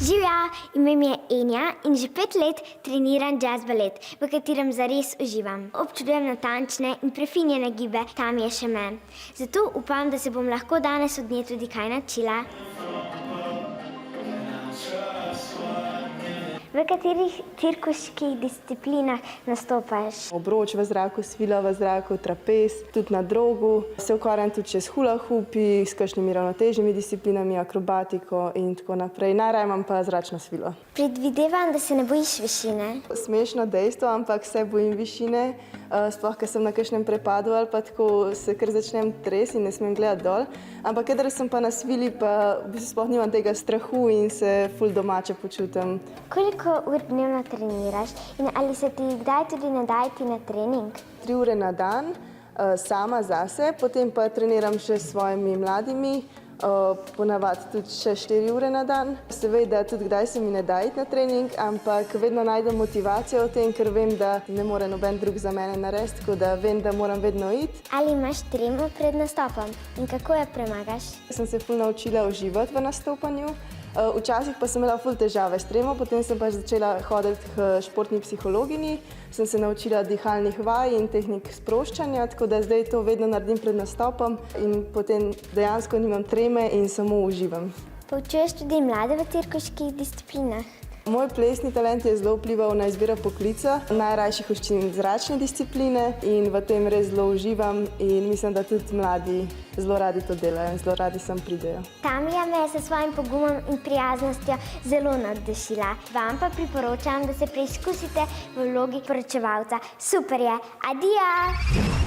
Živja, ime mi je Enja in že 5 let treniram jazz balet, v katerem zares uživam. Občudujem natančne in prefinjene gibe, tam je še me. Zato upam, da se bom lahko danes od nje tudi kaj naučila. V katerih cirkuških disciplinah nastopaš? Obroč v zraku, svila v zraku, trapez, tudi na drogu. Se ukvarjam tudi s hula hoopi, s kakšnimi ravnotežnimi disciplinami, akrobatiko in tako naprej. Najraje imam pa zračno svilo. Predvidevam, da se ne bojiš višine. Smešno dejstvo, ampak se bojim višine. Sploh, ker sem na kakšnem prepadu ali pa tako se kar začnem tresti in ne smem gledati dol. Ampak kadar sem pa na svili, pa v bistvu sploh nimam tega strahu in se ful domače počutim. Koliko ur dnevno treniraš in ali se ti kdaj tudi ne da iti na trening? 3 ure na dan, sama zase, potem pa treniram še s svojimi mladimi, ponavadi tudi še 4 ure na dan. Seveda tudi kdaj se mi ne da iti na trening, ampak vedno najdem motivacijo v tem, ker vem, da ne more noben drug za mene narediti, tako da vem, da moram vedno iti. Ali imaš tremo pred nastopom in kako jo premagaš? Sem se ful naučila uživati v nastopanju. Včasih pa sem imela ful težave s tremo, potem sem pa začela hoditi k športni psihologinji, sem se naučila dihalnih vaj in tehnik sproščanja, tako da zdaj to vedno naredim pred nastopom in potem dejansko nimam treme in samo uživam. Poučuješ tudi mlade v cirkuških disciplinah? Moj plesni talent je zelo vplival na izbiro poklica. Najrajši hočem zračne discipline in v tem res zelo uživam in mislim, da tudi mladi zelo radi to delajo in zelo radi sem pridejo. Tamija me je s svojim pogumom in prijaznostjo zelo navdušila. Vam pa priporočam, da se preizkusite v vlogi poročevalca. Super je! Adijo!